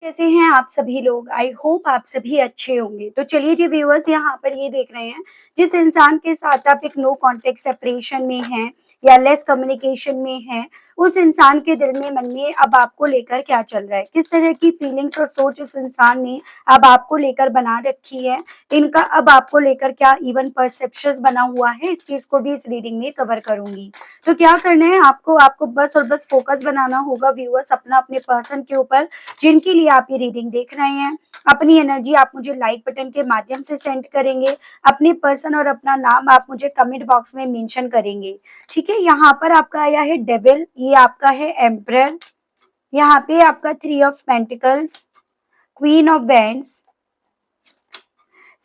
कैसे हैं आप सभी लोग? आई होप आप सभी अच्छे होंगे। तो चलिए जी व्यूअर्स यहाँ पर ये देख रहे हैं, जिस इंसान के साथ आप एक नो कॉन्टैक्ट सेपरेशन में हैं या लेस कम्युनिकेशन में हैं, उस इंसान के दिल में, मन में अब आपको लेकर क्या चल रहा है? किस तरह की फीलिंग्स और सोच उस इंसान ने अब आपको लेकर बना रखी है? इनका अब आपको लेकर क्या इवन परसेप्शंस बना हुआ है? इस चीज़ को भी इस रीडिंग में कवर करूँगी। तो क्या करना है आपको? आपको बस और बस फोकस बनाना होगा व्यूअर्स अपने पर्सन के ऊपर जिनके लिए आप ये रीडिंग देख रहे हैं। अपनी एनर्जी आप मुझे लाइक बटन के माध्यम से सेंड करेंगे। अपने पर्सन और अपना नाम आप मुझे कमेंट बॉक्स में मेंशन करेंगे। ठीक है? यहाँ पर आपका आया है डेविल, ये आपका है एम्परर, यहाँ पे आपका three of pentacles, queen of wands,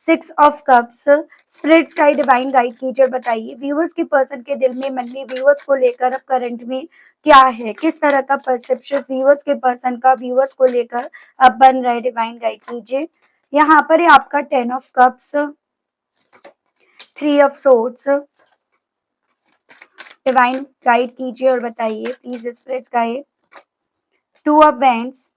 six of cups. Spirits का डिवाइन गाइड कीजिए और बताइए व्यूअर्स के पर्सन के दिल में, मन में व्यूअर्स को लेकर अब करंट में क्या है? किस तरह का परसेप्शन व्यूअर्स के पर्सन का व्यूअर्स को लेकर अब बन रहा है? डिवाइन गाइड कीजिए। यहाँ पर है आपका ten of cups, three of swords. Divine guide कीजिए और बताइए please spirits guide. Two of wands,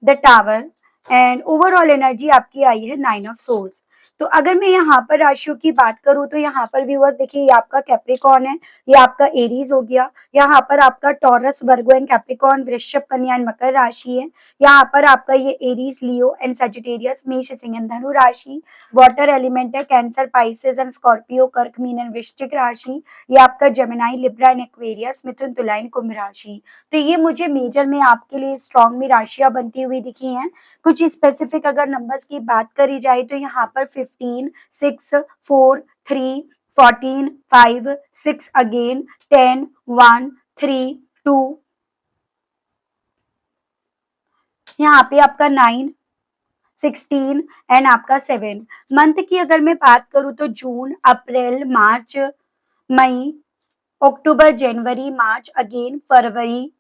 the tower and overall energy आपकी आई है नाइन ऑफ सोर्ड्स। तो अगर मैं यहाँ पर राशियों की बात करूँ तो यहाँ पर व्यूअर्स देखिए, ये आपका कैप्रिकॉर्न है, ये आपका एरीज हो गया, यहाँ पर आपका टॉरस, वर्गो एंड कैप्रिकॉर्न, वृषभ, कन्या एंड मकर राशि है। यहाँ पर आपका ये एरीज, लियो एंड सजिटेरियस, मेष, सिंह एंड धनु राशि। वाटर एलिमेंट है, कैंसर, पाइसेस एंड स्कॉर्पियो, कर्क, मीन एंड वृश्चिक राशि। ये आपका जेमिनाई, लिब्रा एंड एक्वेरियस, मिथुन, तुला एंड कुंभ राशि। तो ये मुझे मेजर में आपके लिए स्ट्रॉन्ग में राशियां बनती हुई दिखी हैं। कुछ स्पेसिफिक अगर नंबर्स की बात करी जाए तो यहाँ पर 15, 6, 4, 3, 14, 5, 6 अगेन, 10, 1, 3, 2, यहाँ पे आपका 9, 16 एंड आपका 7। मंथ की अगर मैं बात करूँ तो जून, अप्रैल, मार्च, मई, अक्टूबर, जनवरी, मार्च, अगेन फरवरी,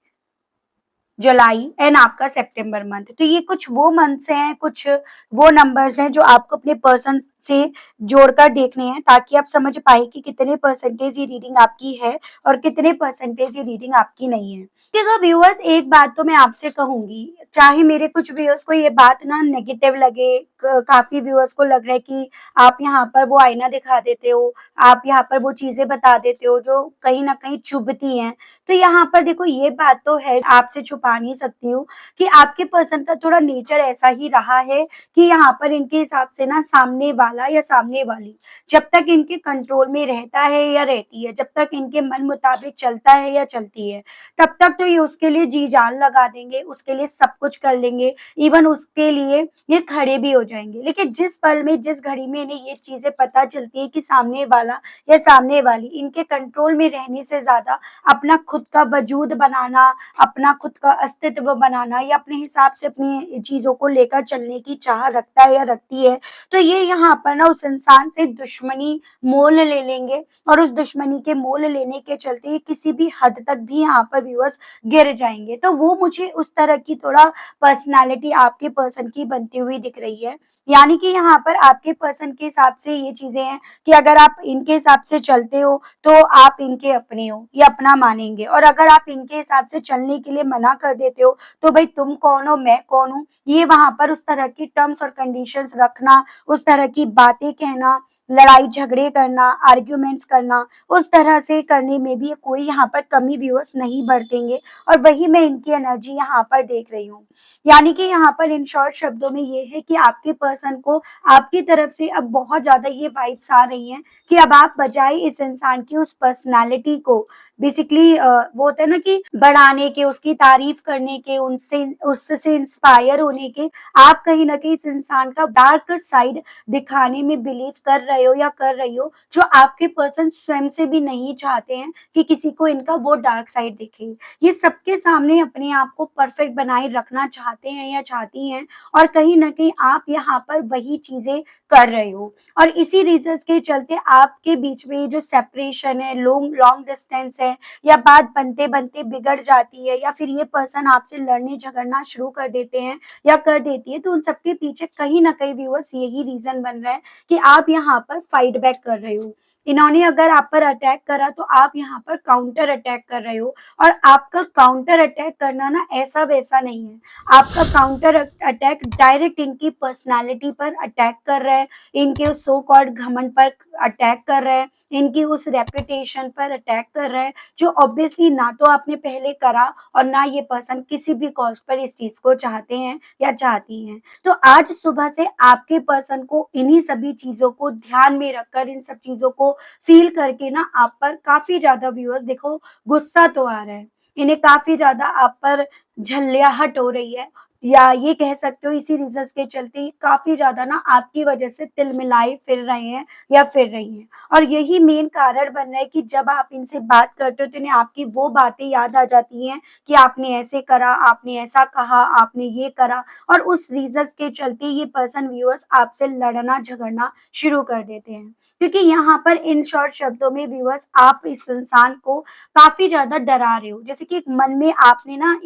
जुलाई एंड आपका सितंबर मंथ। तो ये कुछ वो मंथ्स हैं, कुछ वो नंबर्स हैं जो आपको अपने पर्सन से जोड़कर देखने हैं, ताकि आप समझ पाए कि कितने परसेंटेज ये रीडिंग आपकी है और कितने परसेंटेज ये रीडिंग आपकी नहीं है। देखिएगा व्यूअर्स, एक बात तो मैं आपसे कहूंगी, चाहे मेरे कुछ व्यूअर्स को ये बात ना नेगेटिव लगे, काफी व्यूअर्स को लग रहा है कि आप यहाँ पर वो आईना दिखा देते हो, आप यहाँ पर वो चीजें बता देते हो जो कहीं ना कहीं चुभती हैं। तो यहाँ पर देखो, ये बात तो है, आपसे छुपा नहीं सकती हूँ कि आपके पर्सन का थोड़ा नेचर ऐसा ही रहा है कि यहाँ पर इनके हिसाब से ना सामने वाला या सामने वाली जब तक इनके कंट्रोल में रहता है या रहती है, जब तक इनके मन मुताबिक चलता है या चलती है, तब तक तो ये उसके लिए जी जान लगा देंगे, उसके लिए सब कुछ कर लेंगे, इवन उसके लिए ये खड़े भी हो जाएंगे। लेकिन जिस पल में, जिस घड़ी में इन्हें ये चीजें पता चलती है कि सामने वाला या सामने वाली इनके कंट्रोल में रहने से ज्यादा अपना खुद का वजूद बनाना, अपना खुद का अस्तित्व बनाना या अपने हिसाब से अपनी चीजों को लेकर चलने की चाह रखता है या रखती है, तो ये यहाँ पर ना उस इंसान से दुश्मनी मोल ले लेंगे। और उस दुश्मनी के मोल लेने के चलते ये किसी भी हद तक भी यहाँ पर व्यूअर्स गिर जाएंगे। तो वो मुझे उस तरह की थोड़ा पर्सनालिटी आपके पर्सन की बनती हुई दिख रही है। यानी कि यहाँ पर आपके पर्सन के हिसाब से ये चीजें हैं कि अगर आप इनके हिसाब से चलते हो तो आप इनके अपने हो, ये अपना मानेंगे, और अगर आप इनके हिसाब से चलने के लिए मना कर देते हो तो भाई तुम कौन हो, मैं कौन हूँ, ये वहां पर उस तरह की टर्म्स और कंडीशंस रखना, उस तरह की बातें कहना, लड़ाई झगड़े करना, आर्ग्यूमेंट्स करना, उस तरह से करने में भी कोई यहाँ पर कमी व्यूअर्स नहीं बरतेंगे। और वही मैं इनकी एनर्जी यहाँ पर देख रही हूँ। यानी कि यहाँ पर इन शॉर्ट शब्दों में ये है कि आपके पर्सन को आपकी तरफ से अब बहुत ज्यादा ये वाइब्स आ रही हैं कि अब आप बजाय इस इंसान की उस पर्सनालिटी को बेसिकली वो होता है ना कि बढ़ाने के, उसकी तारीफ करने के, उनसे उससे इंस्पायर होने के, आप कहीं ना कहीं इस इंसान का डार्क साइड दिखाने में बिलीव कर रहे हो या कर रही हो, जो आपके पर्सन स्वयं से भी नहीं चाहते हैं कि किसी को इनका वो डार्क साइड दिखे। ये सबके सामने अपने आप को परफेक्ट बनाए रखना चाहते हैं या चाहती हैं, और कहीं ना कहीं आप यहाँ पर वही चीजें कर रहे हो। और इसी रीजंस के चलते आपके बीच में ये जो सेपरेशन है, लॉन्ग लॉन्ग डिस्टेंस है, या बात बनते बनते बिगड़ जाती है, या फिर ये पर्सन आपसे लड़ने झगड़ना शुरू कर देते हैं या कर देती है, तो उन सबके पीछे कहीं ना कहीं व्यूअर्स यही रीजन बन रहा है कि आप यहाँ पर फाइट बैक कर रहे हो। इन्होंने अगर आप पर अटैक करा तो आप यहाँ पर काउंटर अटैक कर रहे हो, और आपका काउंटर अटैक करना ना ऐसा वैसा नहीं है। आपका काउंटर अटैक डायरेक्ट इनकी पर्सनालिटी पर अटैक कर रहा है, इनके सो कॉल्ड घमंड पर अटैक कर रहा है, इनकी उस रेपुटेशन पर अटैक कर रहा है, जो ऑब्वियसली ना तो आपने पहले करा और ना ये पर्सन किसी भी कॉस्ट पर इस चीज को चाहते हैं या चाहती हैं। तो आज सुबह से आपके पर्सन को इन्हीं सभी चीजों को ध्यान में रखकर, इन सब चीजों को फील करके ना आप पर काफ़ी ज़्यादा व्यूअर्स देखो गुस्सा तो आ रहा है। इन्हें काफ़ी ज़्यादा आप पर झल्लियाहट हो रही है, या ये कह सकते हो इसी रीज़न्स के चलते काफ़ी ज़्यादा ना आपकी वजह से तिलमिलाए फिर रहे हैं या फिर रही हैं। और यही मेन कारण बन रहा है कि जब आप इनसे बात करते हो तो इन्हें आपकी वो बातें याद आ जाती हैं कि आपने ऐसे करा, आपने ऐसा कहा, आपने ये करा, और उस रीज़न्स के चलते ये पर्सन व्यूअर्स आपसे लड़ना झगड़ना शुरू कर देते हैं। क्योंकि यहाँ पर इन शॉर्ट शब्दों में व्यूअर्स आप इस इंसान को काफ़ी ज़्यादा डरा रहे हो। जैसे कि एक मन में आपने ना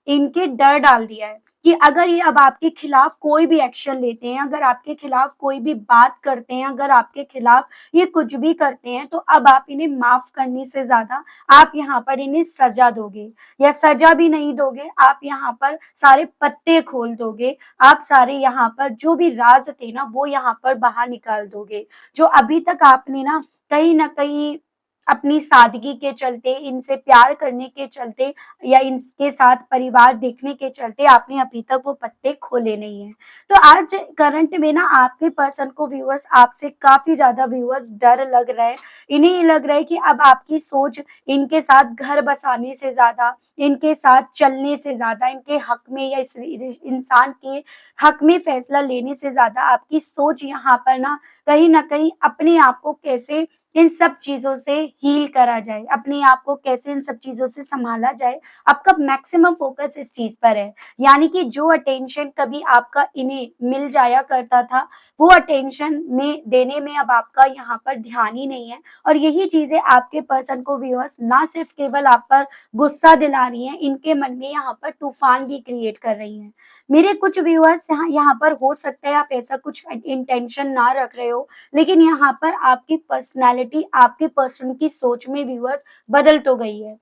इनके डर डाल दिया है कि अगर ये अब आपके खिलाफ कोई भी एक्शन लेते हैं, अगर आपके खिलाफ कोई भी बात करते हैं, अगर आपके खिलाफ ये कुछ भी करते हैं, तो अब आप इन्हें माफ़ करने से ज़्यादा आप यहाँ पर इन्हें सज़ा दोगे, या सज़ा भी नहीं दोगे, आप यहाँ पर सारे पत्ते खोल दोगे, आप सारे यहाँ पर जो भी राज़ थे ना, वो यहाँ पर बाहर निकाल दोगे। जो अभी तक आपने ना कहीं न कहीं अपनी सादगी के चलते, इनसे प्यार करने के चलते या इनके साथ परिवार देखने के चलते आपने अभी तक वो पत्ते खोले नहीं हैं। तो आज करंट में ना आपके पर्सन को व्यूअर्स आपसे काफ़ी ज़्यादा व्यूअर्स डर लग रहा है। इन्हें ये लग रहा है कि अब आपकी सोच इनके साथ घर बसाने से ज़्यादा, इनके साथ चलने से ज़्यादा, इनके हक में या इस इंसान के हक में फैसला लेने से ज़्यादा आपकी सोच यहाँ पर ना कहीं न कहीं अपने आप को कैसे इन सब चीज़ों से हील करा जाए, अपने आप को कैसे इन सब चीज़ों से सँभाला जाए, आपका मैक्सिमम फ़ोकस इस चीज़ पर है। यानी कि जो अटेंशन कभी आपका इन्हें मिल जाया करता था, वो अटेंशन में देने में अब आपका यहाँ पर ध्यान ही नहीं है, और यही चीज़ें आपके पर्सन को व्यूअर्स ना सिर्फ़ केवल आप पर गुस्सा दिला रही हैं, इनके मन में यहाँ पर तूफ़ान भी क्रिएट कर रही हैं। मेरे कुछ व्यूअर्स यहाँ यहाँ पर हो सकता है आप ऐसा कुछ इंटेंशन ना रख रहे हो, लेकिन यहाँ पर आपकी पर्सनैलिटी, आपके पर्सन की सोच में व्यूअर्स बदल तो गई है।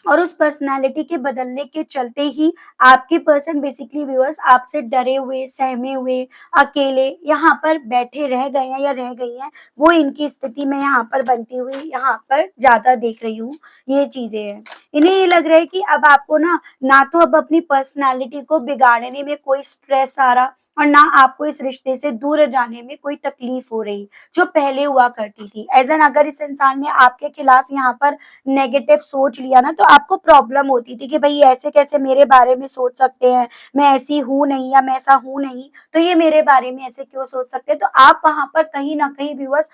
और उस पर्सनैलिटी के बदलने के चलते ही आपके पर्सन बेसिकली व्यूअर्स आपसे डरे हुए, सहमे हुए, अकेले यहाँ पर बैठे रह गए हैं या रह गई हैं। वो इनकी स्थिति मैं यहाँ पर बनती हुई यहाँ पर ज़्यादा देख रही हूँ, ये चीज़ें हैं। इन्हें ये लग रहा है कि अब आपको ना तो अब अपनी पर्सनैलिटी को बिगाड़ने में कोई स्ट्रेस आ रहा, और ना आपको इस रिश्ते से दूर जाने में कोई तकलीफ हो रही, जो पहले हुआ करती थी। एज़ एन अगर इस इंसान ने आपके खिलाफ यहाँ पर नेगेटिव सोच लिया ना, तो आपको प्रॉब्लम होती थी कि भई ऐसे कैसे मेरे बारे में सोच सकते हैं, मैं ऐसी हूँ नहीं या मैं ऐसा हूँ नहीं, तो ये मेरे बारे में ऐसे क्यों सोच सकते हैं? तो आप वहाँ पर कहीं न कहीं व्यूअर्स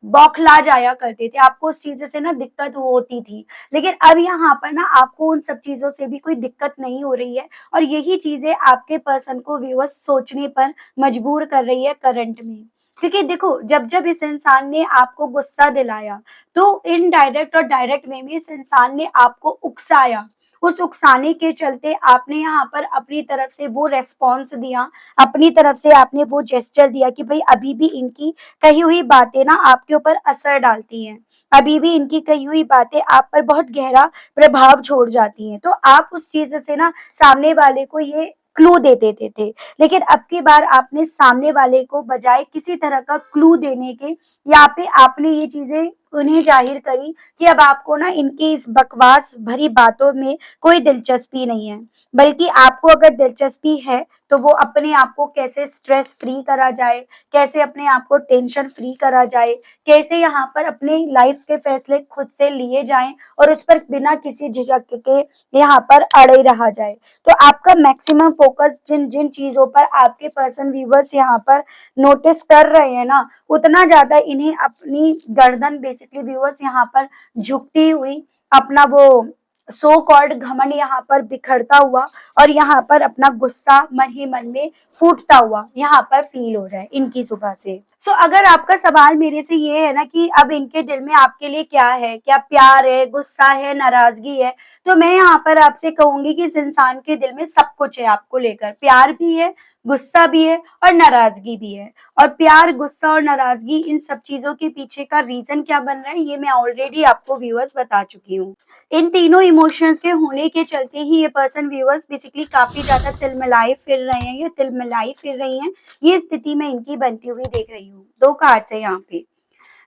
बौखला जाया करते थे, आपको उस चीज़ से ना दिक्कत होती थी। लेकिन अब यहाँ पर ना आपको उन सब चीज़ों से भी कोई दिक्कत नहीं हो रही है, और यही चीज़ें आपके पर्सन को व्यूअर्स सोचने पर मजबूर कर रही है करंट में। क्योंकि देखो, जब-जब इस इंसान ने आपको गुस्सा दिलाया, तो इनडायरेक्ट और डायरेक्ट वे में इस इंसान ने आपको उकसाया। उस उकसाने के चलते आपने यहाँ पर अपनी तरफ से वो रिस्पॉन्स दिया, अपनी तरफ से आपने वो जेस्चर दिया कि भई अभी भी इनकी कही हुई बातें ना आपके ऊपर असर डालती हैं। अभी भी इनकी कही हुई बातें आप पर बहुत गहरा प्रभाव छोड़ जाती हैं। तो आप उस चीज़ से ना सामने वाले को ये क्लू दे देते थे। लेकिन अब की बार आपने सामने वाले को बजाय किसी तरह का क्लू देने के, यहाँ पे आपने ये चीज़ें उन्हें ज़ाहिर करी कि अब आपको ना इनकी इस बकवास भरी बातों में कोई दिलचस्पी नहीं है। बल्कि आपको अगर दिलचस्पी है, तो वो अपने आप को कैसे स्ट्रेस फ्री करा जाए, कैसे अपने आप को टेंशन फ्री करा जाए, कैसे यहाँ पर अपने लाइफ के फैसले खुद से लिए जाएँ और उस पर बिना किसी झिझक के यहाँ पर अड़े रहा जाए। तो आपका मैक्सिमम फोकस जिन जिन चीज़ों पर आपके पर्सन व्यूअर्स यहाँ पर नोटिस कर रहे हैं ना, उतना ज़्यादा इन्हें अपनी गर्दन बेसिकली व्यूअर्स यहाँ पर झुकती हुई, अपना वो सो कॉल्ड घमंड यहाँ पर बिखरता हुआ, और यहाँ पर अपना गुस्सा मन ही मन में फूटता हुआ यहाँ पर फील हो रहा है इनकी सुबह से। सो अगर आपका सवाल मेरे से ये है ना कि अब इनके दिल में आपके लिए क्या है, क्या प्यार है, गुस्सा है, नाराजगी है, तो मैं यहाँ पर आपसे कहूंगी कि इस इंसान के दिल में सब कुछ है आपको लेकर, प्यार भी है, गुस्सा भी है और नाराजगी भी है। और प्यार, गुस्सा और नाराजगी, इन सब चीजों के पीछे का रीजन क्या बन रहा है ये मैं ऑलरेडी आपको व्यूअर्स बता चुकी हूँ। इन तीनों इमोशंस के होने के चलते ही ये पर्सन व्यूअर्स बेसिकली काफी ज्यादा तिलमिलाए फिर रहे हैं या तिलमिलाई फिर रही हैं। ये स्थिति मैं इनकी बनती हुई देख रही हूँ। 2 कार्ड्स है यहाँ पे।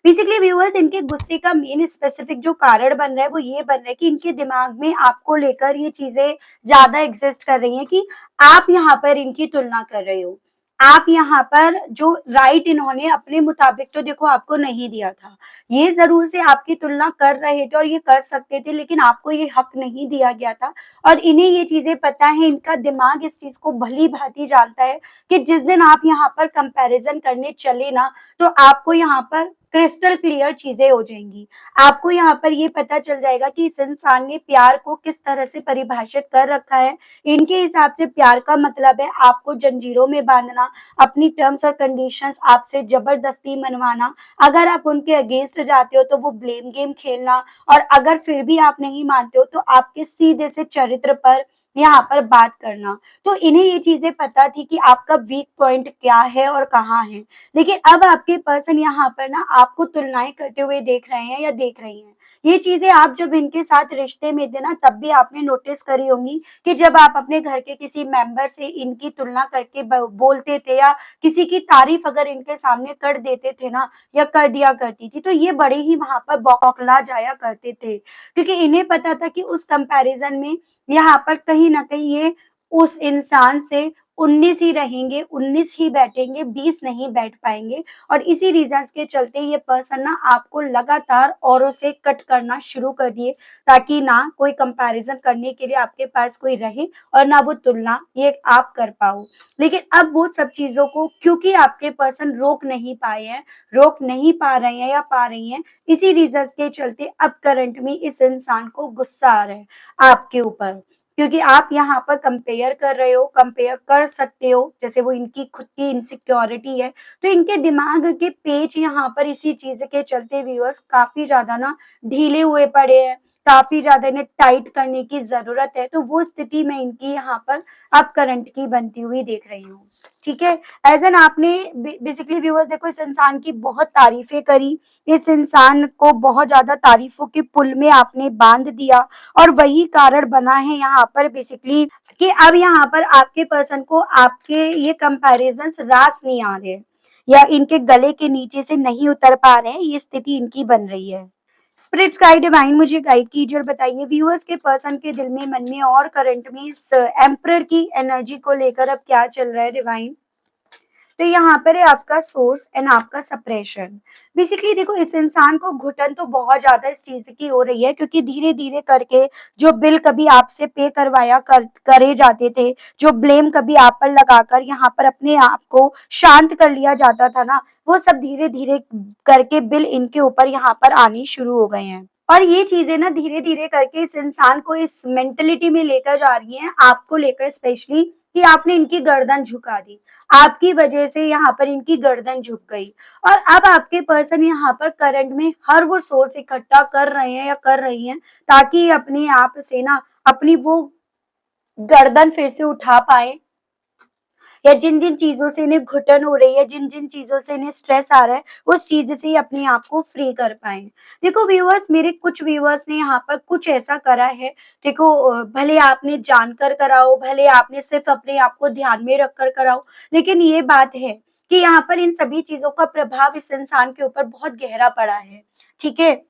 बेसिकली व्यूअर्स, इनके गुस्से का मेन स्पेसिफिक जो कारण बन रहा है वो ये बन रहा है कि इनके दिमाग में आपको लेकर ये चीजें ज्यादा एग्जिस्ट कर रही हैं कि आप यहाँ पर इनकी तुलना कर रहे हो। आप यहाँ पर जो राइट इन्होंने अपने मुताबिक तो देखो आपको नहीं दिया था, ये जरूर से आपकी तुलना कर रहे थे और ये कर सकते थे, लेकिन आपको ये हक नहीं दिया गया था। और इन्हें ये चीजें पता है, इनका दिमाग इस चीज को भली भांति जानता है कि जिस दिन आप यहाँ पर कंपैरिजन करने चले ना, तो आपको यहाँ पर क्रिस्टल क्लियर चीजें हो जाएंगी। आपको यहाँ पर ये पता चल जाएगा कि इस इंसान ने प्यार को किस तरह से परिभाषित कर रखा है। इनके हिसाब से प्यार का मतलब है आपको जंजीरों में बांधना, अपनी टर्म्स और कंडीशंस आपसे जबरदस्ती मनवाना। अगर आप उनके अगेंस्ट जाते हो तो वो ब्लेम गेम खेलना, और अगर फिर भी आप नहीं मानते हो तो आपके सीधे से चरित्र पर यहाँ पर बात करना। तो इन्हें ये चीजें पता थी कि आपका वीक पॉइंट क्या है और कहाँ है। लेकिन अब आपके पर्सन यहाँ पर ना आपको तुलनाएं करते हुए देख रहे हैं या देख रही हैं। ये चीजें आप जब इनके साथ रिश्ते में थे ना, तब भी आपने नोटिस करी होंगी कि जब आप अपने घर के किसी मेंबर से इनकी तुलना करके बोलते थे, या किसी की तारीफ अगर इनके सामने कर देते थे ना, या कर दिया करती थी, तो ये बड़े ही वहां पर बौखला जाया करते थे। क्योंकि इन्हें पता था कि उस कंपैरिजन में यहाँ पर कहीं ना कहीं ये उस इंसान से 19 ही रहेंगे, 19 ही बैठेंगे, 20 नहीं बैठ पाएंगे। और इसी रीजंस के चलते ये पर्सन ना आपको लगातार औरों से कट करना शुरू कर दिए, ताकि ना कोई कंपैरिजन करने के लिए आपके पास कोई रहे और ना वो तुलना ये आप कर पाओ। लेकिन अब वो सब चीजों को क्योंकि आपके पर्सन रोक नहीं पाए हैं, रोक नहीं पा रहे हैं या पा रही हैं, इसी रीजंस के चलते अब करंट में इस इंसान को गुस्सा आ रहा है आपके ऊपर। क्योंकि आप यहाँ पर कंपेयर कर रहे हो, कंपेयर कर सकते हो, जैसे वो इनकी खुद की इनसिक्योरिटी है। तो इनके दिमाग के पेच यहाँ पर इसी चीज के चलते व्यूअर्स काफी ज्यादा ना ढीले हुए पड़े हैं, काफी ज्यादा इन्हें टाइट करने की जरूरत है। तो वो स्थिति मैं इनकी यहाँ पर अब करंट की बनती हुई देख रही हूँ। ठीक है। एज एन आपने बेसिकली व्यूअर्स देखो, इस इंसान की बहुत तारीफें करी, इस इंसान को बहुत ज्यादा तारीफों के पुल में आपने बांध दिया, और वही कारण बना है यहाँ पर बेसिकली कि अब यहाँ पर आपके पर्सन को आपके ये कंपैरिजन रास नहीं आ रहे हैं, या इनके गले के नीचे से नहीं उतर पा रहे हैं। ये स्थिति इनकी बन रही है। स्पिरिट्स गाइड डिवाइन मुझे गाइड कीजिए और बताइए व्यूअर्स के पर्सन के दिल में, मन में और करंट में इस एम्परर की एनर्जी को लेकर अब क्या चल रहा है डिवाइन। तो यहाँ पर है आपका सोर्स एंड आपका सप्रेशन। बेसिकली देखो, इस इंसान को घुटन तो बहुत ज्यादा इस चीज की हो रही है, क्योंकि धीरे धीरे करके जो बिल कभी आपसे पे करवाया करे जाते थे, जो ब्लेम कभी आप पर लगाकर यहाँ पर अपने आप को शांत कर लिया जाता था ना, वो सब धीरे धीरे करके बिल इनके ऊपर यहाँ पर आनी शुरू हो गए हैं। और ये चीजें ना धीरे धीरे करके इस इंसान को इस मेंटलिटी में लेकर जा रही हैं, आपको लेकर स्पेशली, कि आपने इनकी गर्दन झुका दी। आपकी वजह से यहाँ पर इनकी गर्दन झुक गई। और अब आपके पर्सन यहाँ पर करंट में हर वो सोर्स इकट्ठा कर रहे हैं या कर रही हैं, ताकि अपने आप से ना अपनी वो गर्दन फिर से उठा पाए, या जिन जिन चीजों से इन्हें घुटन हो रही है, जिन जिन चीजों से इन्हें स्ट्रेस आ रहा है, उस चीज से ही अपने आप को फ्री कर पाए। देखो व्यूअर्स, मेरे कुछ व्यूअर्स ने यहाँ पर कुछ ऐसा करा है। देखो भले आपने जानकर कराओ, भले आपने सिर्फ अपने आप को ध्यान में रखकर कराओ, लेकिन ये बात है कि यहाँ पर इन सभी चीजों का प्रभाव इस इंसान के ऊपर बहुत गहरा पड़ा है। ठीक है।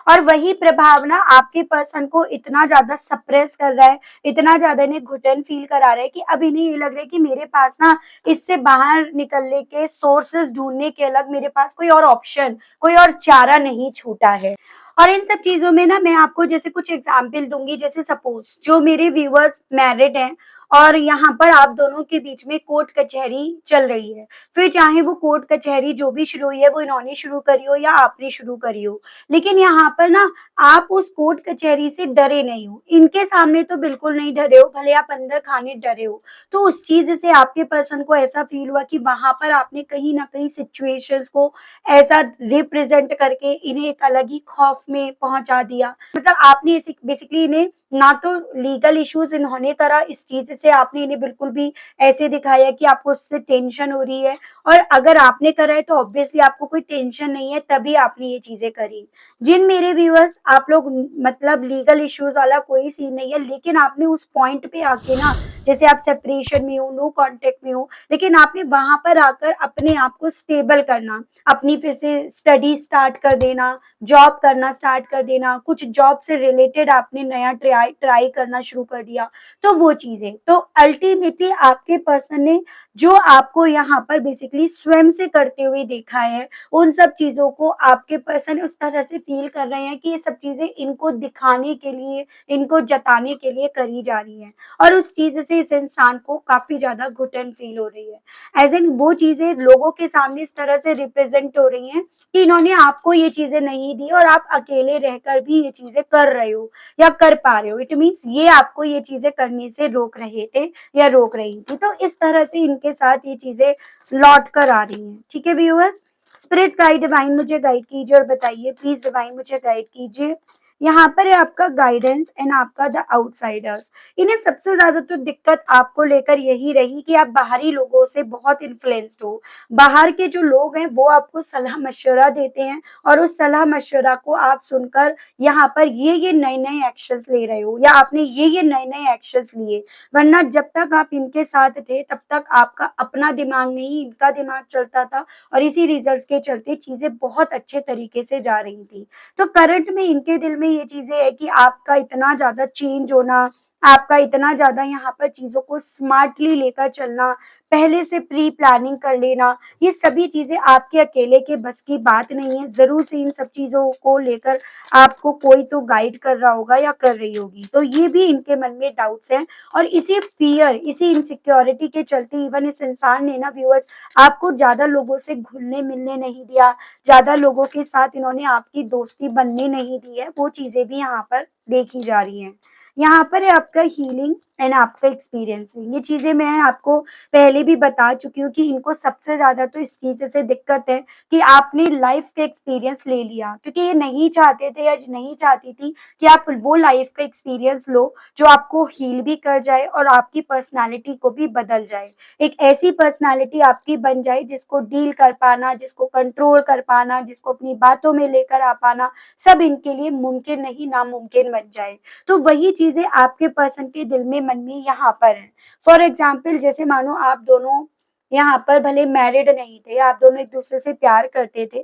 और वही प्रभाव ना आपके पर्सन को इतना ज्यादा सप्रेस कर रहा है, इतना ज्यादा इन्हें घुटन फील करा रहा है कि अब इन्हें ये लग रहा है कि मेरे पास ना इससे बाहर निकलने के सोर्सेस ढूंढने के अलग मेरे पास कोई और ऑप्शन, कोई और चारा नहीं छूटा है। और इन सब चीजों में ना मैं आपको जैसे कुछ एग्जाम्पल दूंगी। जैसे सपोज जो मेरे व्यूअर्स मैरिड हैं और यहाँ पर आप दोनों के बीच में कोर्ट कचहरी चल रही है, फिर चाहे वो कोर्ट कचहरी जो भी शुरू हुई है वो इन्होंने शुरू करी हो या आपने शुरू करी हो, लेकिन यहाँ पर ना आप उस कोर्ट कचहरी से डरे नहीं हो, इनके सामने तो बिल्कुल नहीं डरे हो, भले आप अंदर खाने डरे हो। तो उस चीज से आपके पर्सन को ऐसा फील हुआ कि वहां पर आपने कहीं ना कहीं सिचुएशंस को ऐसा रिप्रेजेंट करके इन्हें एक अलग ही खौफ में पहुंचा दिया। मतलब आपने बेसिकली इन्हें ना तो लीगल इश्यूज इन्होंने करा इस चीज से, आपने इन्हें बिल्कुल भी ऐसे दिखाया कि आपको उससे टेंशन हो रही है, और अगर आपने करा है तो ऑब्वियसली आपको कोई टेंशन नहीं है तभी आपने ये चीजें करी। जिन मेरे व्यूअर्स, आप लोग मतलब लीगल इश्यूज वाला कोई सीन नहीं है, लेकिन आपने उस पॉइंट पे आके ना, जैसे आप सेपरेशन में हो, नो कांटेक्ट में हो, लेकिन आपने वहां पर आकर अपने आप को स्टेबल करना, अपनी फिर से स्टडी स्टार्ट कर देना, जॉब करना स्टार्ट कर देना, कुछ जॉब से रिलेटेड आपने नया ट्राई ट्राई करना शुरू कर दिया, तो वो चीजें तो अल्टीमेटली आपके पर्सन ने जो आपको यहाँ पर बेसिकली स्वयं से करते हुए देखा है, उन सब चीजों को आपके पर्सन उस तरह से फील कर रहे हैं कि ये सब चीजें इनको दिखाने के लिए, इनको जताने के लिए करी जा रही हैं, और उस चीज से इस इंसान को काफी ज्यादा घुटन फील हो रही है। एज इन वो चीजें लोगों के सामने इस तरह से रिप्रेजेंट हो रही हैं कि इन्होंने आपको ये चीजें नहीं दी और आप अकेले रहकर भी ये चीजें कर रहे हो या कर पा रहे हो। इट मीन्स ये आपको ये चीजें करने से रोक रहे थे या रोक रही थी। तो इस तरह से इनके साथ ये चीजें लौट कर आ रही हैं। ठीक है व्यूअर्स, स्पिरिट गाइड डिवाइन मुझे गाइड कीजिए और बताइए प्लीज, डिवाइन मुझे गाइड कीजिए। यहाँ पर है आपका गाइडेंस एंड आपका द आउटसाइडर्स। इन्हें सबसे ज्यादा तो दिक्कत आपको लेकर यही रही कि आप बाहरी लोगों से बहुत इन्फ्लुएंस्ड हो। बाहर के जो लोग हैं वो आपको सलाह मशवरा देते हैं, और उस सलाह मशवरा को आप सुनकर यहाँ पर ये नए नए एक्शंस ले रहे हो, या आपने ये नए नए एक्शंस लिए। वरना जब तक आप इनके साथ थे तब तक आपका अपना दिमाग नहीं, इनका दिमाग चलता था, और इसी रिजल्ट्स के चलते चीजें बहुत अच्छे तरीके से जा रही थी। तो करंट में इनके दिल में ये चीजें है कि आपका इतना ज्यादा चेंज होना, आपका इतना ज्यादा यहाँ पर चीजों को स्मार्टली लेकर चलना, पहले से प्री प्लानिंग कर लेना, ये सभी चीजें आपके अकेले के बस की बात नहीं है। जरूर से इन सब चीजों को लेकर आपको कोई तो गाइड कर रहा होगा या कर रही होगी, तो ये भी इनके मन में डाउट्स हैं। और इसी फियर, इसी इनसिक्योरिटी के चलते इवन इस इंसान ने ना व्यूअर्स आपको ज्यादा लोगों से घुलने मिलने नहीं दिया, ज्यादा लोगों के साथ इन्होंने आपकी दोस्ती बनने नहीं दी है। वो चीजें भी यहाँ पर देखी जा रही हैं। यहाँ पर है आपका हीलिंग एंड आपका एक्सपीरियंसिंग। ये चीजें मैं आपको पहले भी बता चुकी हूँ कि इनको सबसे ज्यादा तो इस चीज से दिक्कत है कि आपने लाइफ का एक्सपीरियंस ले लिया, क्योंकि ये नहीं चाहते थे या नहीं चाहती थी कि आप वो लाइफ का एक्सपीरियंस लो जो आपको हील भी कर जाए और आपकी पर्सनालिटी को भी बदल जाए। एक ऐसी पर्सनालिटी आपकी बन जाए जिसको डील कर पाना, जिसको कंट्रोल कर पाना, जिसको अपनी बातों में लेकर आ पाना, सब इनके लिए मुमकिन नहीं नामुमकिन बन जाए। तो वही चीजें आपके पर्सन के दिल में, मन में यहाँ पर है। फॉर एग्जाम्पल, जैसे मानो आप दोनों यहाँ पर भले मैरिड नहीं थे, आप दोनों एक दूसरे से प्यार करते थे,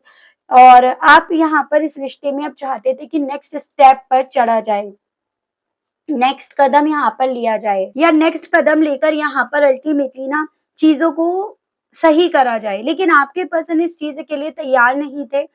और आप यहाँ पर इस रिश्ते में अब चाहते थे कि नेक्स्ट स्टेप पर चढ़ा जाए, नेक्स्ट कदम यहाँ पर लिया जाए, या नेक्स्ट कदम लेकर यहाँ पर अल्टीमेटली ना चीजों को सही करा जाए, लेकिन आपके पर्सन इस चीज के लिए तैयार नहीं थे।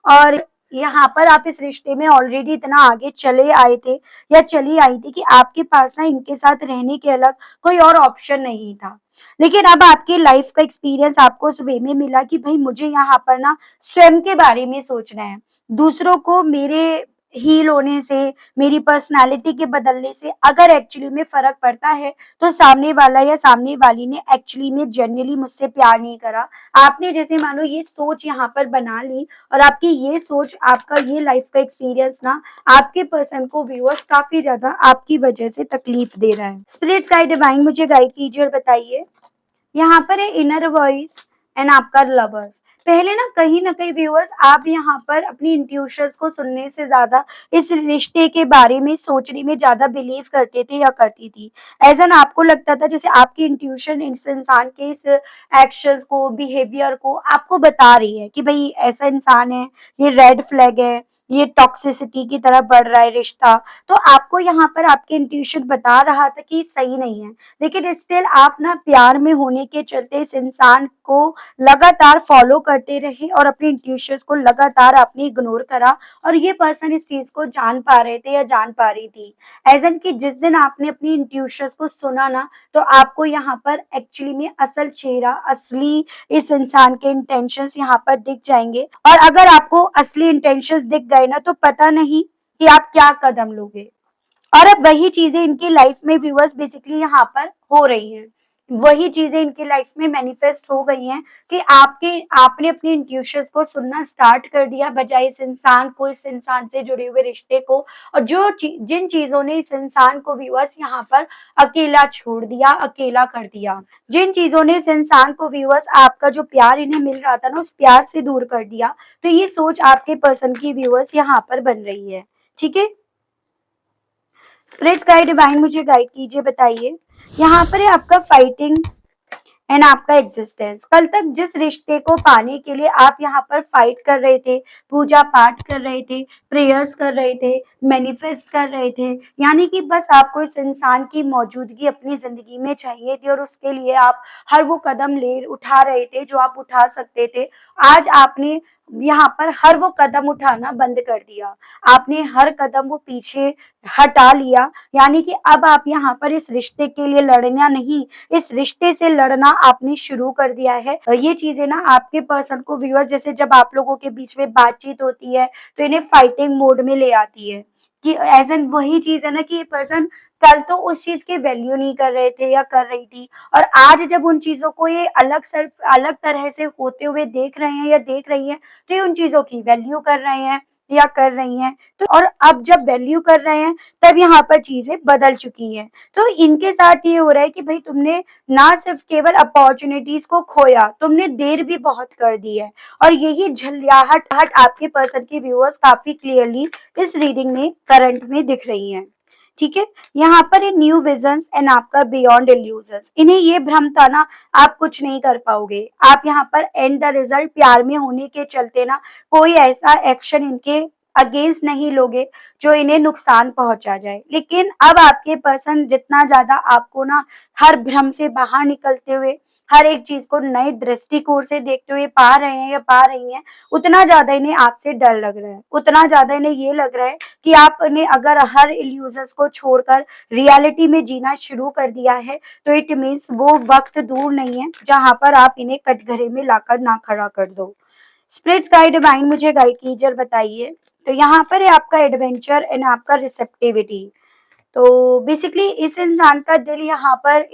और यहाँ पर आप इस रिश्ते में ऑलरेडी इतना आगे चले आए थे या चली आई थी कि आपके पास ना इनके साथ रहने के अलग कोई और ऑप्शन नहीं था। लेकिन अब आपके लाइफ का एक्सपीरियंस आपको उस वे में मिला कि भाई मुझे यहाँ पर ना स्वयं के बारे में सोचना है, दूसरों को मेरे हील होने से, मेरी पर्सनालिटी के बदलने से अगर एक्चुअली में फर्क पड़ता है, तो सामने वाला या सामने वाली ने एक्चुअली में जेन्युइनली मुझसे प्यार नहीं करा। आपने जैसे मानो ये सोच यहाँ पर बना ली, और आपकी ये सोच, आपका ये लाइफ का एक्सपीरियंस ना आपके पर्सन को व्यूअर्स काफी ज्यादा आपकी वजह से तकलीफ दे रहा है। स्पिरिट गाइड डिवाइन मुझे गाइड कीजिए और बताइए। यहाँ पर है इनर वॉइस एंड आपका लवर्स। पहले ना कहीं व्यूअर्स आप यहाँ पर अपनी इंट्यूशंस को सुनने से ज्यादा इस रिश्ते के बारे में सोचने में ज्यादा बिलीव करते थे या करती थी। एज एन आपको लगता था जैसे आपकी इंट्यूशन इस इंसान के इस एक्शंस को, बिहेवियर को आपको बता रही है कि भाई ऐसा इंसान है, ये रेड फ्लैग है, ये टॉक्सिसिटी की तरफ बढ़ रहा है रिश्ता। तो आपको यहाँ पर आपके इंट्यूशन बता रहा था कि सही नहीं है, लेकिन स्टिल आप ना प्यार में होने के चलते इस इंसान को लगातार फॉलो करते रहे और अपने इंट्यूशंस को लगातार आपने इग्नोर करा, और ये पर्सन इस चीज को जान पा रहे थे या जान पा रही थी। एज एन कि जिस दिन आपने अपनी इंट्यूशंस को सुना ना, तो आपको यहाँ पर एक्चुअली में असल चेहरा, असली इस इंसान के इंटेंशंस यहाँ पर दिख जाएंगे। और अगर आपको असली इंटेंशंस दिख गए ना, तो पता नहीं कि आप क्या कदम लोगे। और अब वही चीजें इनकी लाइफ में व्यूअर्स बेसिकली यहाँ पर हो रही हैं। वही चीजें इनकी लाइफ में मैनिफेस्ट हो गई हैं कि आपने अपने इंट्यूशंस को सुनना स्टार्ट कर दिया, बजाय इस इंसान को, इस इंसान से जुड़े हुए रिश्ते को। और जिन चीजों ने इस इंसान को व्यूअर्स यहाँ पर अकेला छोड़ दिया, अकेला कर दिया, जिन चीजों ने इस इंसान को व्यूअर्स आपका जो प्यार इन्हें मिल रहा था ना, उस प्यार से दूर कर दिया, तो ये सोच आपके पर्सन की व्यूअर्स यहाँ पर बन रही है। ठीक है, स्पिरिट्स गाइड डिवाइन मुझे गाइड कीजिए, बताइए यहाँ पर है आपका फाइटिंग एंड आपका एग्जिस्टेंस। कल तक जिस रिश्ते को पाने के लिए आप यहाँ पर फाइट कर रहे थे, पूजा पाठ कर रहे थे, प्रेयर्स कर रहे थे, मैनिफेस्ट कर रहे थे, यानी कि बस आपको इस इंसान की मौजूदगी अपनी जिंदगी में चाहिए थी और उसके लिए आप हर वो कदम ले उठा रहे थे जो आप उठा सकते थे। आज आपने यहाँ पर हर वो कदम उठाना बंद कर दिया, आपने हर कदम वो पीछे हटा लिया, यानी कि अब आप यहाँ पर इस रिश्ते के लिए लड़ना नहीं, इस रिश्ते से लड़ना आपने शुरू कर दिया है। ये चीजें ना आपके पर्सन को व्यूअर्स, जैसे जब आप लोगों के बीच में बातचीत होती है तो इन्हें फाइटिंग मोड में ले आती है, कि एज एन वही चीज है ना कि ये पर्सन कल तो उस चीज की वैल्यू नहीं कर रहे थे या कर रही थी, और आज जब उन चीजों को ये अलग तरह से होते हुए देख रहे हैं या देख रही हैं, तो ये उन चीजों की वैल्यू कर रहे हैं या कर रही हैं। तो और अब जब वैल्यू कर रहे हैं तब यहाँ पर चीजें बदल चुकी हैं। तो इनके साथ ये हो रहा है कि भाई तुमने ना सिर्फ केवल अपॉर्चुनिटीज को खोया, तुमने देर भी बहुत कर दी है, और यही झल्लाहट आपके पर्सन के व्यूअर्स काफी क्लियरली इस रीडिंग में करंट में दिख रही हैं। ठीक है, यहाँ पर ये न्यू विजन्स एंड आपका बियॉन्ड इल्यूजन्स, इन्हें ये भ्रम था ना आप कुछ नहीं कर पाओगे, आप यहाँ पर एंड द रिजल्ट प्यार में होने के चलते ना कोई ऐसा एक्शन इनके अगेंस्ट नहीं लोगे जो इन्हें नुकसान पहुंचा जाए। लेकिन अब आपके पर्सन जितना ज्यादा आपको ना हर भ्रम से बाहर निकलते हुए, हर एक चीज को नए दृष्टिकोण से देखते हुए पा रहे हैं या पा रही हैं, उतना ज्यादा इन्हें आपसे डर लग रहा है, उतना ज्यादा इन्हें ये लग रहा है कि आपने अगर हर इल्यूजन्स को छोड़कर रियलिटी में जीना शुरू कर दिया है, तो इट मीन्स वो वक्त दूर नहीं है जहां पर आप इन्हें कटघरे में लाकर ना खड़ा कर दो। स्पिरिट्स गाइड डिवाइन मुझे गाइड कीजिए और बताइए। तो यहाँ पर है आपका एडवेंचर एंड आपका रिसेप्टिविटी। तो बेसिकली इस इंसान का दिल यहाँ पर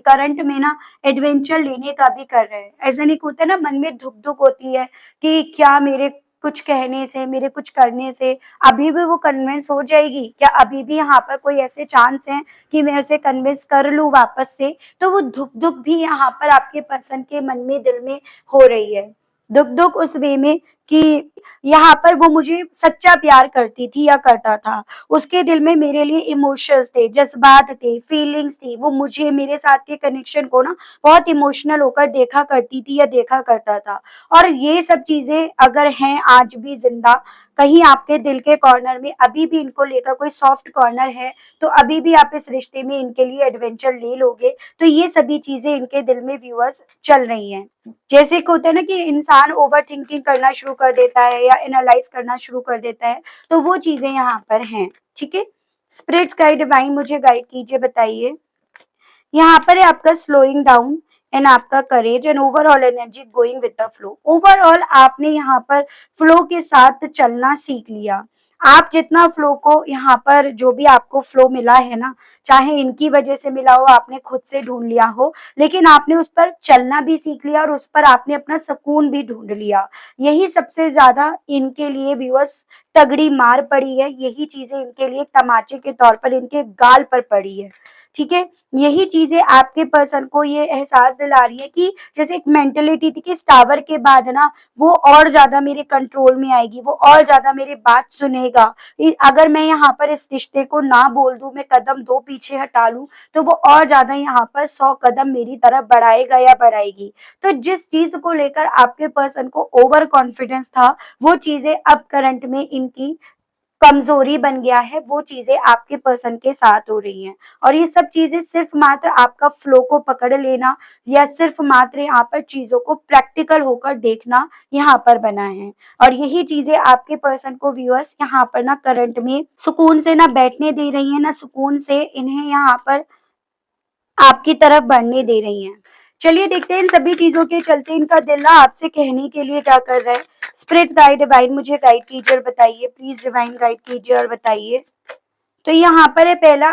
करंट में ना एडवेंचर लेने का भी कर रहा है। ऐसा नहीं होता ना, मन में धुक धुक होती है कि क्या मेरे कुछ कहने से, मेरे कुछ करने से अभी भी वो कन्विंस हो जाएगी क्या, अभी भी यहाँ पर कोई ऐसे चांस हैं कि मैं उसे कन्विंस कर लूँ वापस से। तो वो धुक धुक भी यहाँ पर आपके पर्सन के मन में, दिल में हो रही है। दुख दुख उस वे में कि यहाँ पर वो मुझे सच्चा प्यार करती थी या करता था, उसके दिल में मेरे लिए इमोशंस थे, जज्बात थे, फीलिंग्स थी, वो मुझे, मेरे साथ के कनेक्शन को ना बहुत इमोशनल होकर देखा करती थी या देखा करता था। और ये सब चीजें अगर हैं आज भी जिंदा कहीं आपके दिल के कॉर्नर में, अभी भी इनको लेकर कोई सॉफ्ट कॉर्नर है, तो अभी भी आप इस रिश्ते में इनके लिए एडवेंचर ले लोगे। तो ये सभी चीजें इनके दिल में व्यूअर्स चल रही हैं। जैसे कि होता है ना कि इंसान ओवर थिंकिंग करना शुरू कर देता है या एनालाइज करना शुरू कर देता है, तो वो चीजें यहाँ पर हैं। ठीक है, स्पिरिट्स गाइड डिवाइन मुझे गाइड कीजिए, बताइए यहाँ पर है आपका स्लोइंग डाउन एंड आपका courage and overall energy going with the flow. Overall आपने यहाँ पर फ्लो के साथ चलना सीख लिया। आप जितना फ्लो को यहाँ पर जो भी आपको फ्लो मिला है ना, चाहे इनकी वजह से मिला हो, आपने खुद से ढूंढ लिया हो, लेकिन आपने उस पर चलना भी सीख लिया और उस पर आपने अपना सुकून भी ढूंढ लिया। यही सबसे ज्यादा इनके लिए व्यूअर्स तगड़ी मार पड़ी है, यही चीजें इनके लिए तमाचे के तौर पर इनके गाल पर पड़ी है। ठीक है, यही चीजें आपके पर्सन को ये एहसास दिला रही है कि जैसे एक मेंटेलिटी थी कि इस टावर के बाद ना वो और ज्यादा मेरे कंट्रोल में आएगी, वो और ज्यादा मेरी बात सुनेगा, अगर मैं यहाँ पर इस रिश्ते को ना बोल दूं, मैं कदम दो पीछे हटा लूं, तो वो और ज्यादा यहाँ पर 100 कदम मेरी तरफ बढ़ाएगा या बढ़ाएगी। तो जिस चीज को लेकर आपके पर्सन को ओवर कॉन्फिडेंस था, वो चीजें अब करंट में इनकी कमजोरी बन गया है, वो चीजें आपके पर्सन के साथ हो रही हैं। और ये सब चीजें सिर्फ मात्र आपका फ्लो को पकड़ लेना या सिर्फ मात्र यहाँ पर चीजों को प्रैक्टिकल होकर देखना यहाँ पर बना है। और यही चीजें आपके पर्सन को व्यूअर्स यहाँ पर ना करंट में सुकून से ना बैठने दे रही है, ना सुकून से इन्हें यहाँ पर आपकी तरफ बढ़ने दे रही हैं। चलिए देखते हैं इन सभी चीजों के चलते इनका दिल ना आपसे कहने के लिए क्या कर रहा है। स्पिरिट गाइड डिवाइन मुझे गाइड कीजिए और बताइए, प्लीज डिवाइन गाइड कीजिए और बताइए। तो यहाँ पर है पहला,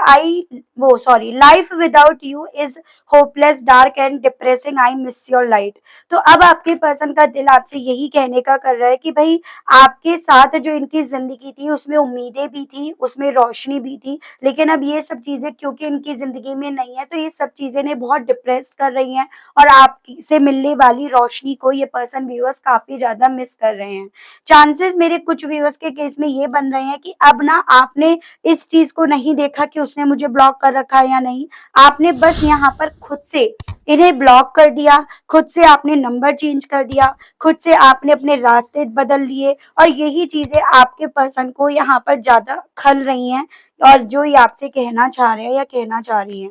life without you is hopeless, dark and depressing, I miss your light. तो अब आपके पर्सन का दिल आपसे यही कहने का कर रहा है कि भाई आपके साथ जो इनकी जिंदगी थी उसमें उम्मीदें भी थी, उसमें रोशनी भी थी, लेकिन अब ये सब चीजें क्योंकि इनकी जिंदगी में नहीं है, तो ये सब चीजें ने बहुत डिप्रेस कर रही हैं, और आपसे मिलने वाली रोशनी को ये पर्सन व्यूअर्स काफी ज्यादा मिस कर रहे हैं। चांसेस मेरे कुछ व्यूअर्स के केस में ये बन रहे हैं कि अब ना आपने इस चीज को नहीं देखा कि उसने मुझे ब्लॉक कर रखा है या नहीं, आपने बस यहाँ पर खुद से इन्हें ब्लॉक कर दिया, खुद से आपने नंबर चेंज कर दिया, खुद से आपने अपने रास्ते बदल लिए, और यही चीजें आपके पर्सन को यहाँ पर ज्यादा खल रही हैं, और जो ये आपसे कहना चाह रहे हैं या कहना चाह रही हैं।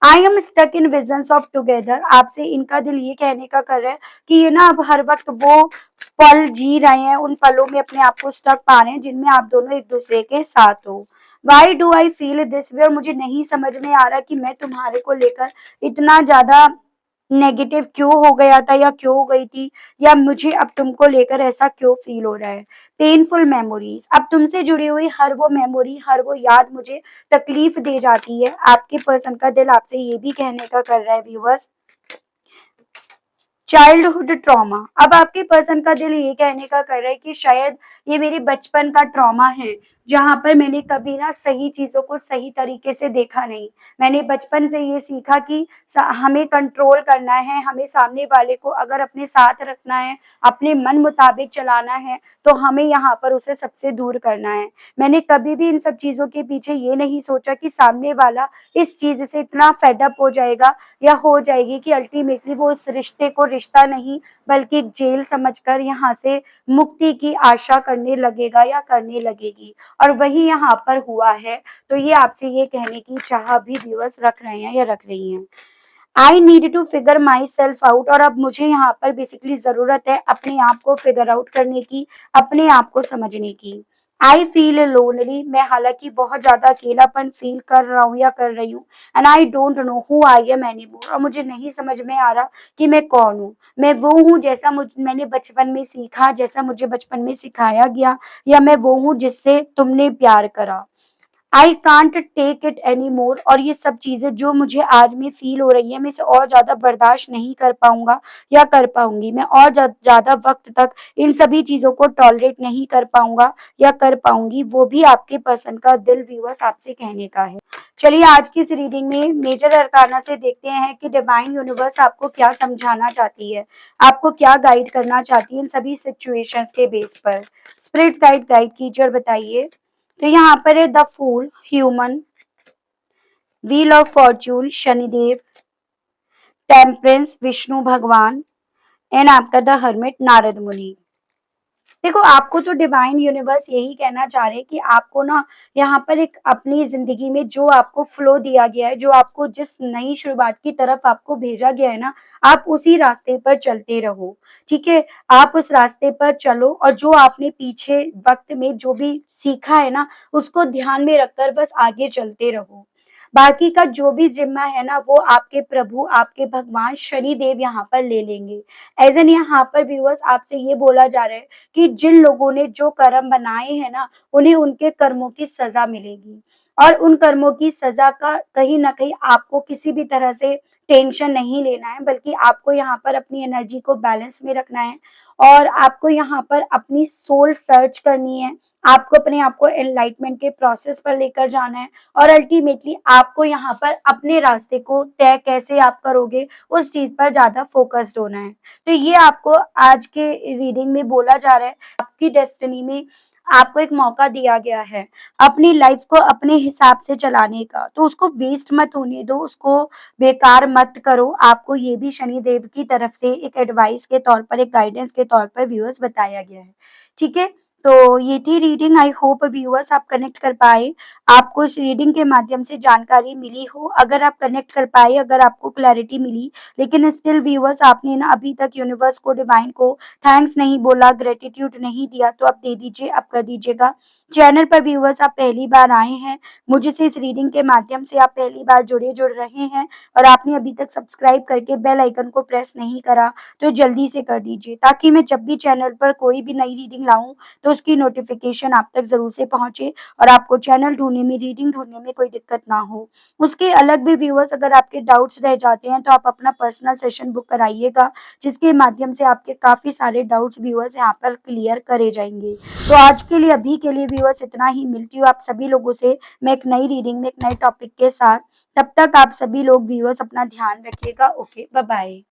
I am stuck in visions of together, आपसे इनका दिल ये कहने का कर रहा है कि ये ना अब हर वक्त वो पल जी रहे हैं, उन पलों में अपने आप को स्टक पा रहे हैं जिनमें आप दोनों एक दूसरे के साथ हो। Why do I feel this way, और मुझे नहीं समझ में आ रहा कि मैं तुम्हारे को लेकर इतना ज्यादा नेगेटिव क्यों हो गया था या क्यों हो गई थी, या मुझे अब तुमको लेकर ऐसा क्यों फील हो रहा है। पेनफुल मेमोरीज, अब तुमसे जुड़ी हुई हर वो मेमोरी, हर वो याद मुझे तकलीफ दे जाती है। आपके पर्सन का दिल आपसे ये भी कहने का कर रहा है व्यूवर्स, चाइल्डहुड ट्रॉमा, अब आपके पर्सन का दिल ये कहने का कर रहा है कि शायद ये मेरे बचपन का ट्रॉमा है, जहां पर मैंने कभी ना सही चीजों को सही तरीके से देखा नहीं। मैंने बचपन से ये सीखा कि हमें कंट्रोल करना है, हमें सामने वाले को अगर अपने साथ रखना है, अपने मन मुताबिक चलाना है, तो हमें यहाँ पर उसे सबसे दूर करना है। मैंने कभी भी इन सब चीजों के पीछे ये नहीं सोचा कि सामने वाला इस चीज से इतना फेडअप हो जाएगा या हो जाएगी कि अल्टीमेटली वो इस रिश्ते को रिश्ता नहीं बल्कि एक जेल समझकर यहाँ से मुक्ति की आशा करने लगेगा या करने लगेगी, और वही यहाँ पर हुआ है। तो ये आपसे ये कहने की चाह भी व्यूअर्स रख रहे हैं या रख रही हैं। I need to figure myself out, और अब मुझे यहाँ पर बेसिकली जरूरत है अपने आप को फिगर आउट करने की, अपने आप को समझने की। आई फील लोनली, मैं हालांकि बहुत ज्यादा अकेलापन फील कर रहा हूँ या कर रही हूँ। And I don't know who I am any more, और मुझे नहीं समझ में आ रहा कि मैं कौन हूँ। मैं वो हूँ जैसा मैंने बचपन में सीखा, जैसा मुझे बचपन में सिखाया गया, या मैं वो हूँ जिससे तुमने प्यार करा। I can't take it any more, और ये सब चीजें जो मुझे आज में फील हो रही है, मैं इसे और ज्यादा बर्दाश्त नहीं कर पाऊंगा या कर पाऊंगी। मैं और ज्यादा वक्त तक इन सभी चीजों को टॉलरेट नहीं कर पाऊंगा या कर पाऊंगी। वो भी आपके पसंद का दिल व्यूअर्स आपसे कहने का है। चलिए आज की इस रीडिंग में मेजर अरकाना से देखते हैं कि डिवाइन यूनिवर्स आपको क्या समझाना चाहती है, आपको क्या गाइड करना चाहती है इन सभी सिचुएशंस के बेस पर। स्पिरिट गाइड कीजिए और बताइए। तो यहाँ पर है the fool human, wheel of fortune Shanidev, temperance Vishnu Bhagwan, and आपका द हर्मिट नारद मुनि। देखो आपको तो डिवाइन यूनिवर्स यही कहना चाह रहे हैं कि आपको ना यहाँ पर एक अपनी जिंदगी में जो आपको फ्लो दिया गया है, जो आपको जिस नई शुरुआत की तरफ आपको भेजा गया है ना, आप उसी रास्ते पर चलते रहो। ठीक है, आप उस रास्ते पर चलो, और जो आपने पीछे वक्त में जो भी सीखा है ना, उसको ध्यान में रखकर बस आगे चलते रहो। बाकी का जो भी जिम्मा है ना, वो आपके प्रभु, आपके भगवान शनि देव यहाँ पर ले लेंगे। एज एन यहाँ पर व्यूअर्स आपसे ये बोला जा रहा है कि जिन लोगों ने जो कर्म बनाए हैं ना, उन्हें उनके कर्मों की सजा मिलेगी, और उन कर्मों की सजा का कहीं ना कहीं आपको किसी भी तरह से टेंशन नहीं लेना है, बल्कि आपको यहाँ पर अपनी एनर्जी को बैलेंस में रखना है, और आपको यहाँ पर अपनी सोल सर्च करनी है, आपको अपने आप को एनलाइटमेंट के प्रोसेस पर लेकर जाना है, और अल्टीमेटली आपको यहाँ पर अपने रास्ते को तय कैसे आप करोगे उस चीज पर ज्यादा फोकस्ड होना है। तो ये आपको आज के रीडिंग में बोला जा रहा है, आपकी डेस्टिनी में आपको एक मौका दिया गया है अपनी लाइफ को अपने हिसाब से चलाने का, तो उसको वेस्ट मत होने दो, उसको बेकार मत करो। आपको ये भी शनि देव की तरफ से एक एडवाइस के तौर पर, एक गाइडेंस के तौर पर व्यूअर्स बताया गया है। ठीक है, तो ये थी रीडिंग। आई होप व्यूअर्स आप कनेक्ट कर पाए, आपको इस रीडिंग के माध्यम से जानकारी मिली हो। अगर आप कनेक्ट कर पाए, अगर आपको क्लैरिटी मिली, लेकिन स्टिल व्यूअर्स आपने ना अभी तक यूनिवर्स को, डिवाइन को थैंक्स नहीं बोला, ग्रेटिट्यूड नहीं दिया, तो आप दे दीजिए, आप कर दीजिएगा। चैनल पर व्यूअर्स आप पहली बार आए हैं, मुझे से इस रीडिंग के माध्यम से आप पहली बार जुड़ रहे हैं, और आपने अभी तक सब्सक्राइब करके बेल आइकन को प्रेस नहीं करा, तो जल्दी से कर दीजिए, ताकि मैं जब भी चैनल पर कोई भी नई रीडिंग लाऊं तो उसकी नोटिफिकेशन आप तक ज़रूर से पहुँचे और आपको चैनल ढूँढने में, रीडिंग ढूँढने में कोई दिक्कत ना हो। उसके अलग भी व्यूअर्स अगर आपके डाउट्स रह जाते हैं तो आप अपना पर्सनल सेशन बुक कराइएगा, जिसके माध्यम से आपके काफ़ी सारे डाउट्स व्यूअर्स यहाँ पर क्लियर करे जाएँगे। तो आज के लिए, अभी के लिए व्यूअर्स इतना ही। मिलती हूँ आप सभी लोगों से मैं एक नई रीडिंग में, एक नए टॉपिक के साथ। तब तक आप सभी लोग व्यूअर्स अपना ध्यान रखिएगा। Okay, bye bye.